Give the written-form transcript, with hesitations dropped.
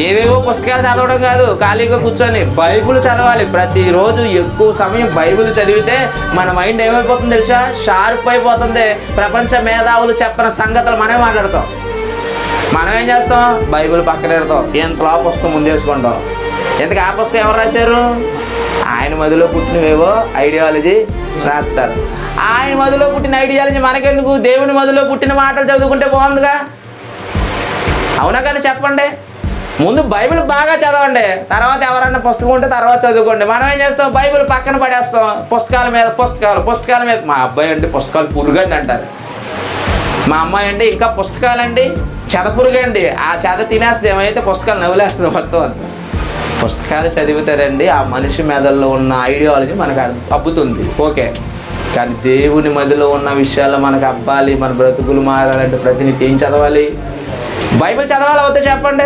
ఏవేవో పుస్తకాలు చదవడం కాదు, ఖాళీగా కూర్చొని బైబిల్ చదవాలి. ప్రతిరోజు ఎక్కువ సమయం బైబిల్ చదివితే మన మైండ్ ఏమైపోతుంది తెలుసా? షార్ప్ అయిపోతుంది. ప్రపంచ మేధావులు చెప్పిన సంగతులు మనమే మాట్లాడతాం. మనం ఏం చేస్తాం? బైబిల్ పక్కన పెడతాం, ఎంతలో పుస్తకం ముందేసుకుంటాం. ఎందుకు ఆ పుస్తకం ఎవరు రాశారు? ఆయన మదిలో పుట్టినవేవో ఐడియాలజీ రాస్తారు. ఆయన మదిలో పుట్టిన ఐడియాలజీ మనకెందుకు? దేవుని మదిలో పుట్టిన మాటలు చదువుకుంటే బాగుందిగా. అవునా కదా? చెప్పండి. ముందు బైబిల్ బాగా చదవండి, తర్వాత ఎవరన్నా పుస్తకం ఉంటే తర్వాత చదువుకోండి. మనం ఏం చేస్తాం? బైబిల్ పక్కన పడేస్తాం. పుస్తకాల మీద పుస్తకాల మీద. మా అబ్బాయి అంటే పుస్తకాలు పురుగండి అంటారు, మా అమ్మాయి అంటే ఇంకా పుస్తకాలండి చెద పురుగండి. ఆ చెద తినేస్తే ఏమైతే పుస్తకాలు నవ్వులేస్తుంది మొత్తం అంతా. పుస్తకాలు చదివితారండి, ఆ మనిషి మెదడులో ఉన్న ఐడియాలజీ మనకు అబ్బుతుంది, ఓకే. కానీ దేవుని మదిలో ఉన్న విషయాలు మనకు అబ్బాలి, మన బ్రతుకులు మారాలంటే ప్రతినిధి ఏం చదవాలి? బైబిల్ చదవాలి అవుతే చెప్పండి.